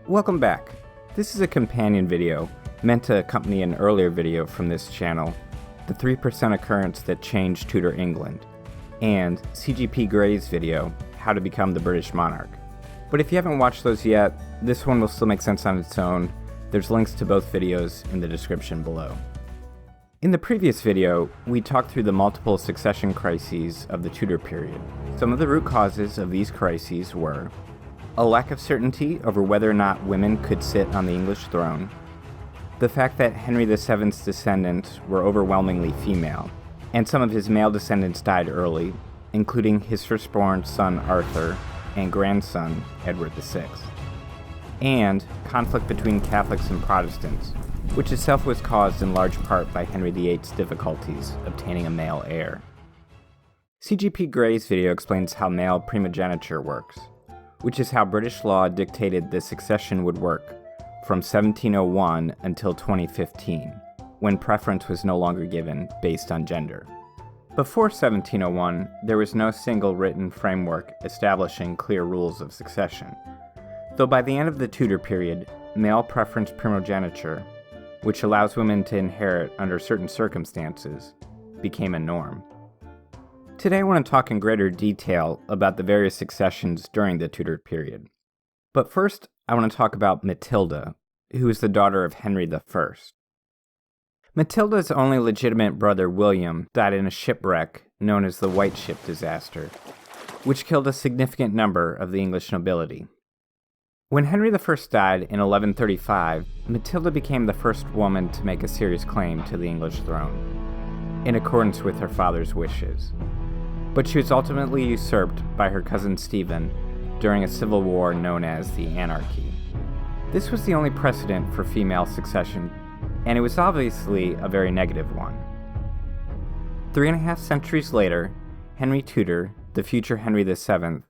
Welcome back. This is a companion video meant to accompany an earlier video from this channel, the 3% occurrence that changed Tudor England, and CGP Gray's video, How to Become the British Monarch. But if you haven't watched those yet, this one will still make sense on its own. There's links to both videos in the description below. In the previous video, we talked through the multiple succession crises of the Tudor period. Some of the root causes of these crises were a lack of certainty over whether or not women could sit on the English throne, the fact that Henry VII's descendants were overwhelmingly female, and some of his male descendants died early, including his firstborn son Arthur and grandson Edward VI, and conflict between Catholics and Protestants, which itself was caused in large part by Henry VIII's difficulties obtaining a male heir. CGP Gray's video explains how male primogeniture works, which is how British law dictated the succession would work from 1701 until 2015, when preference was no longer given based on gender. Before 1701, there was no single written framework establishing clear rules of succession, though by the end of the Tudor period, male preference primogeniture, which allows women to inherit under certain circumstances, became a norm. Today I want to talk in greater detail about the various successions during the Tudor period. But first, I want to talk about Matilda, who is the daughter of Henry I. Matilda's only legitimate brother, William, died in a shipwreck known as the White Ship disaster, which killed a significant number of the English nobility. When Henry I died in 1135, Matilda became the first woman to make a serious claim to the English throne, in accordance with her father's wishes. But she was ultimately usurped by her cousin Stephen during a civil war known as the Anarchy. This was the only precedent for female succession, and it was obviously a very negative one. 3.5 centuries later, Henry Tudor, the future Henry VII,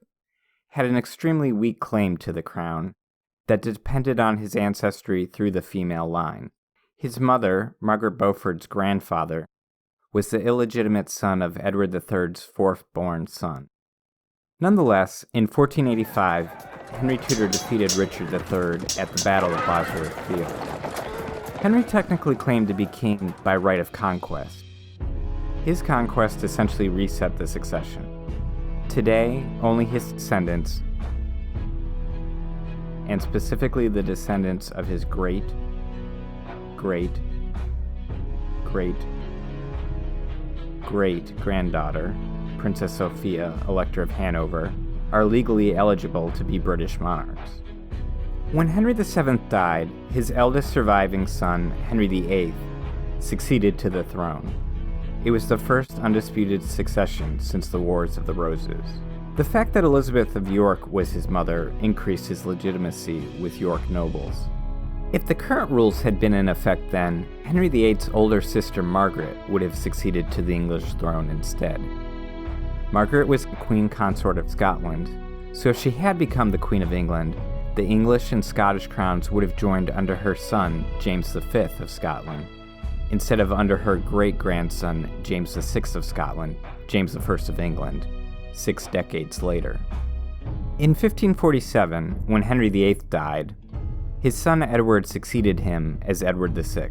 had an extremely weak claim to the crown that depended on his ancestry through the female line. His mother, Margaret Beaufort's grandfather, was the illegitimate son of Edward III's fourth-born son. Nonetheless, in 1485, Henry Tudor defeated Richard III at the Battle of Bosworth Field. Henry technically claimed to be king by right of conquest. His conquest essentially reset the succession. Today, only his descendants, and specifically the descendants of his great granddaughter, Princess Sophia, Elector of Hanover, are legally eligible to be British monarchs. When Henry VII died, his eldest surviving son, Henry VIII, succeeded to the throne. It was the first undisputed succession since the Wars of the Roses. The fact that Elizabeth of York was his mother increased his legitimacy with York nobles. If the current rules had been in effect then, Henry VIII's older sister Margaret would have succeeded to the English throne instead. Margaret was the Queen Consort of Scotland, so if she had become the Queen of England, the English and Scottish crowns would have joined under her son, James V of Scotland, instead of under her great-grandson, James VI of Scotland, James I of England, 6 decades later. In 1547, when Henry VIII died, his son Edward succeeded him as Edward VI.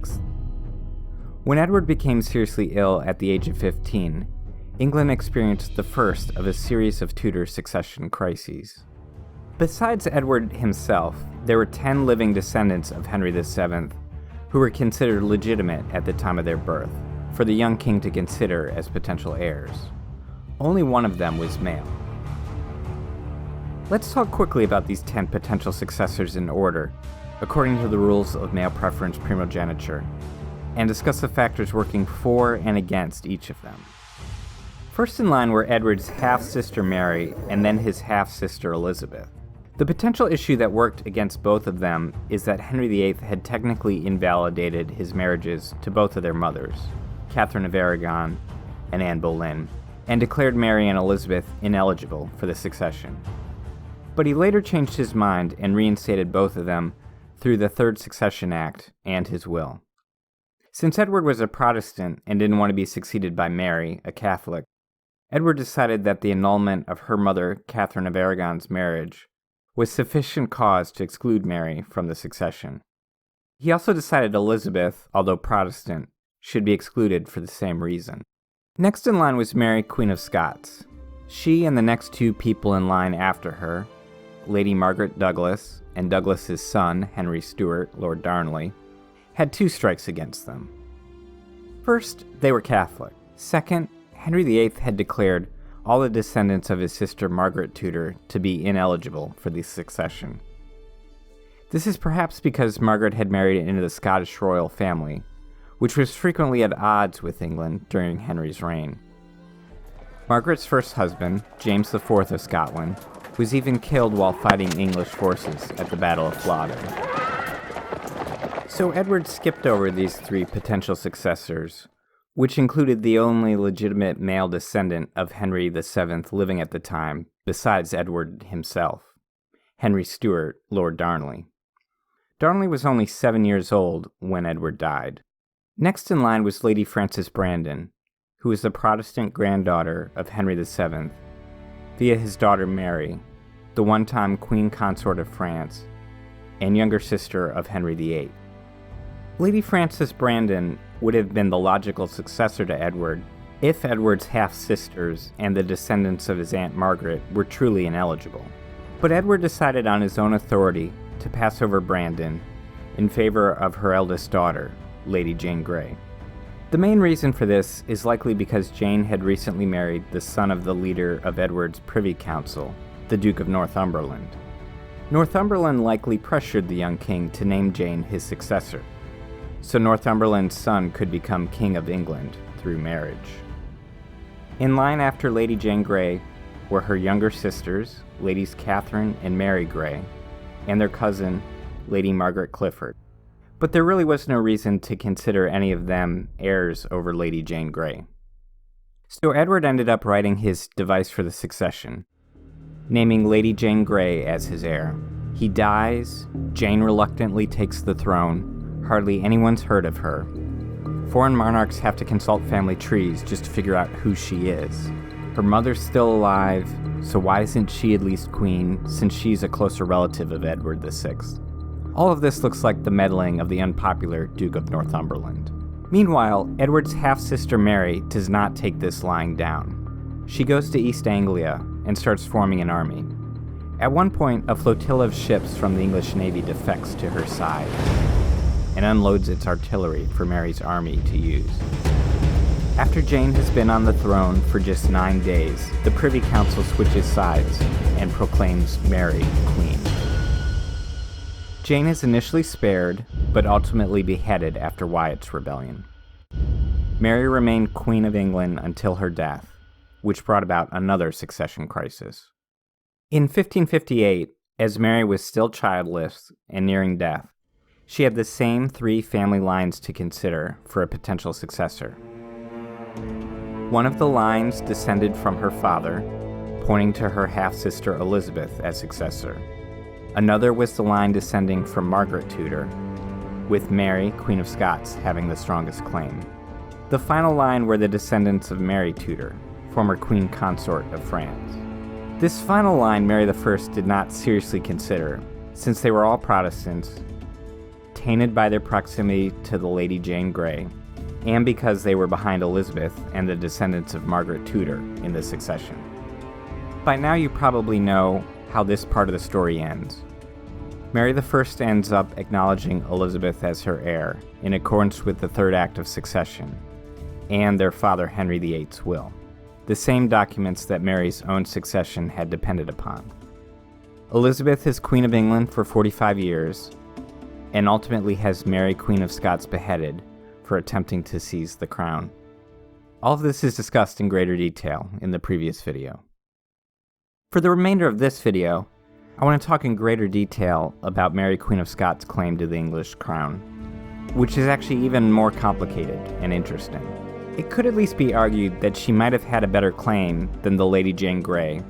When Edward became seriously ill at the age of 15, England experienced the first of a series of Tudor succession crises. Besides Edward himself, there were 10 living descendants of Henry VII who were considered legitimate at the time of their birth, for the young king to consider as potential heirs. Only one of them was male. Let's talk quickly about these 10 potential successors in order, according to the rules of male preference primogeniture, and discuss the factors working for and against each of them. First in line were Edward's half-sister Mary and then his half-sister Elizabeth. The potential issue that worked against both of them is that Henry VIII had technically invalidated his marriages to both of their mothers, Catherine of Aragon and Anne Boleyn, and declared Mary and Elizabeth ineligible for the succession. But he later changed his mind and reinstated both of them through the Third Succession Act and his will. Since Edward was a Protestant and didn't want to be succeeded by Mary, a Catholic, Edward decided that the annulment of her mother, Catherine of Aragon's marriage, was sufficient cause to exclude Mary from the succession. He also decided Elizabeth, although Protestant, should be excluded for the same reason. Next in line was Mary, Queen of Scots. She and the next two people in line after her, Lady Margaret Douglas and Douglas's son, Henry Stuart, Lord Darnley, had two strikes against them. First, they were Catholic. Second, Henry VIII had declared all the descendants of his sister Margaret Tudor to be ineligible for the succession. This is perhaps because Margaret had married into the Scottish royal family, which was frequently at odds with England during Henry's reign. Margaret's first husband, James IV of Scotland, was even killed while fighting English forces at the Battle of Flodden. So Edward skipped over these three potential successors, which included the only legitimate male descendant of Henry VII living at the time, besides Edward himself, Henry Stuart, Lord Darnley. Darnley was only 7 years old when Edward died. Next in line was Lady Frances Brandon, who was the Protestant granddaughter of Henry VII, via his daughter Mary, the one-time Queen Consort of France, and younger sister of Henry VIII. Lady Frances Brandon would have been the logical successor to Edward if Edward's half-sisters and the descendants of his Aunt Margaret were truly ineligible. But Edward decided on his own authority to pass over Brandon in favor of her eldest daughter, Lady Jane Grey. The main reason for this is likely because Jane had recently married the son of the leader of Edward's Privy Council, the Duke of Northumberland. Northumberland likely pressured the young king to name Jane his successor, so Northumberland's son could become King of England through marriage. In line after Lady Jane Grey were her younger sisters, Ladies Catherine and Mary Grey, and their cousin, Lady Margaret Clifford. But there really was no reason to consider any of them heirs over Lady Jane Grey. So Edward ended up writing his device for the succession, naming Lady Jane Grey as his heir. He dies, Jane reluctantly takes the throne, hardly anyone's heard of her. Foreign monarchs have to consult family trees just to figure out who she is. Her mother's still alive, so why isn't she at least queen, since she's a closer relative of Edward VI? All of this looks like the meddling of the unpopular Duke of Northumberland. Meanwhile, Edward's half-sister Mary does not take this lying down. She goes to East Anglia and starts forming an army. At one point, a flotilla of ships from the English Navy defects to her side and unloads its artillery for Mary's army to use. After Jane has been on the throne for just 9 days, the Privy Council switches sides and proclaims Mary queen. Jane is initially spared, but ultimately beheaded after Wyatt's rebellion. Mary remained Queen of England until her death, which brought about another succession crisis. In 1558, as Mary was still childless and nearing death, she had the same 3 family lines to consider for a potential successor. One of the lines descended from her father, pointing to her half-sister Elizabeth as successor. Another was the line descending from Margaret Tudor, with Mary, Queen of Scots, having the strongest claim. The final line were the descendants of Mary Tudor, former Queen Consort of France. This final line Mary I did not seriously consider, since they were all Protestants, tainted by their proximity to the Lady Jane Grey, and because they were behind Elizabeth and the descendants of Margaret Tudor in the succession. By now you probably know how this part of the story ends. Mary I ends up acknowledging Elizabeth as her heir, in accordance with the third act of succession, and their father Henry VIII's will, the same documents that Mary's own succession had depended upon. Elizabeth is Queen of England for 45 years, and ultimately has Mary, Queen of Scots, beheaded for attempting to seize the crown. All of this is discussed in greater detail in the previous video. For the remainder of this video, I want to talk in greater detail about Mary, Queen of Scots' claim to the English crown, which is actually even more complicated and interesting. It could at least be argued that she might have had a better claim than the Lady Jane Grey,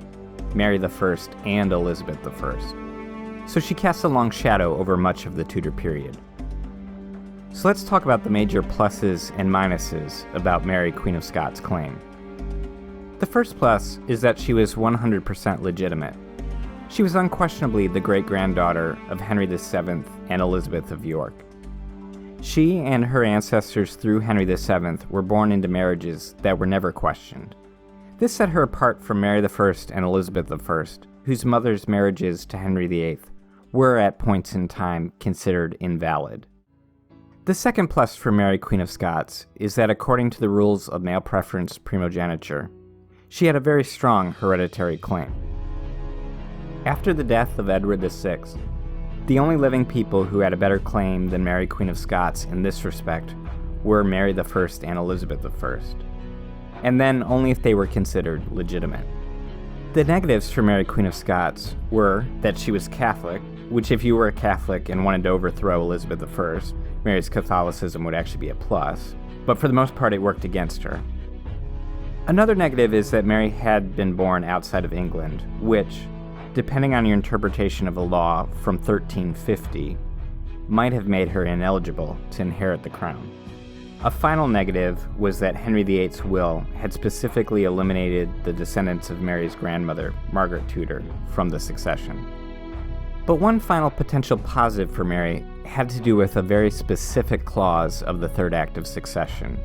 Mary I, and Elizabeth I. So she casts a long shadow over much of the Tudor period. So let's talk about the major pluses and minuses about Mary, Queen of Scots' claim. The first plus is that she was 100% legitimate. She was unquestionably the great-granddaughter of Henry VII and Elizabeth of York. She and her ancestors through Henry VII were born into marriages that were never questioned. This set her apart from Mary I and Elizabeth I, whose mothers' marriages to Henry VIII were at points in time considered invalid. The second plus for Mary, Queen of Scots, is that according to the rules of male preference primogeniture, she had a very strong hereditary claim. After the death of Edward VI, the only living people who had a better claim than Mary, Queen of Scots in this respect were Mary I and Elizabeth I, and then only if they were considered legitimate. The negatives for Mary, Queen of Scots were that she was Catholic, which if you were a Catholic and wanted to overthrow Elizabeth I, Mary's Catholicism would actually be a plus, but for the most part it worked against her. Another negative is that Mary had been born outside of England, which, depending on your interpretation of the law from 1350, might have made her ineligible to inherit the crown. A final negative was that Henry VIII's will had specifically eliminated the descendants of Mary's grandmother, Margaret Tudor, from the succession. But one final potential positive for Mary had to do with a very specific clause of the Third Act of Succession,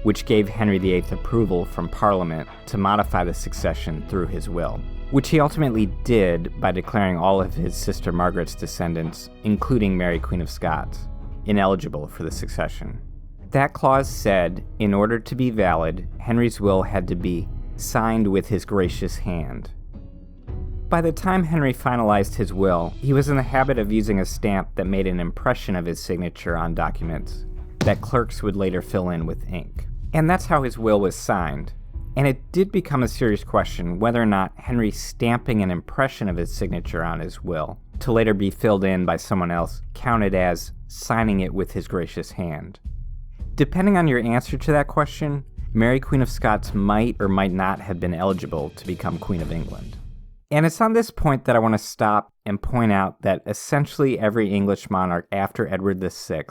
which gave Henry VIII approval from Parliament to modify the succession through his will, which he ultimately did by declaring all of his sister Margaret's descendants, including Mary, Queen of Scots, ineligible for the succession. That clause said, in order to be valid, Henry's will had to be signed with his gracious hand. By the time Henry finalized his will, he was in the habit of using a stamp that made an impression of his signature on documents that clerks would later fill in with ink. And that's how his will was signed. And it did become a serious question whether or not Henry stamping an impression of his signature on his will, to later be filled in by someone else, counted as signing it with his gracious hand. Depending on your answer to that question, Mary, Queen of Scots might or might not have been eligible to become Queen of England. And it's on this point that I want to stop and point out that essentially every English monarch after Edward VI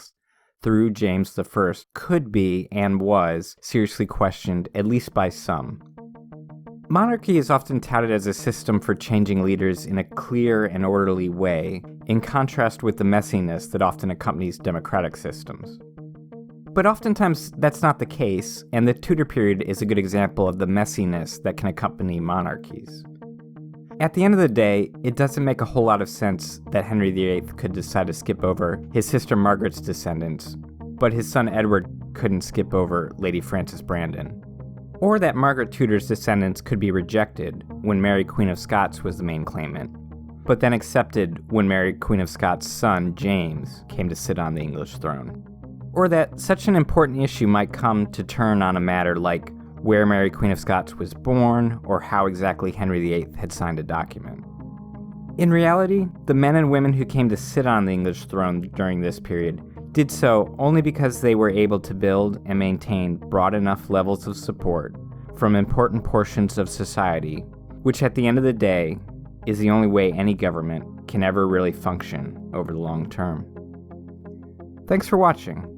through James I could be and was seriously questioned, at least by some. Monarchy is often touted as a system for changing leaders in a clear and orderly way, in contrast with the messiness that often accompanies democratic systems. But oftentimes that's not the case, and the Tudor period is a good example of the messiness that can accompany monarchies. At the end of the day, it doesn't make a whole lot of sense that Henry VIII could decide to skip over his sister Margaret's descendants, but his son Edward couldn't skip over Lady Frances Brandon. Or that Margaret Tudor's descendants could be rejected when Mary Queen of Scots was the main claimant, but then accepted when Mary Queen of Scots' son James came to sit on the English throne. Or that such an important issue might come to turn on a matter like where Mary Queen of Scots was born, or how exactly Henry VIII had signed a document. In reality, the men and women who came to sit on the English throne during this period did so only because they were able to build and maintain broad enough levels of support from important portions of society, which at the end of the day is the only way any government can ever really function over the long term. Thanks for watching.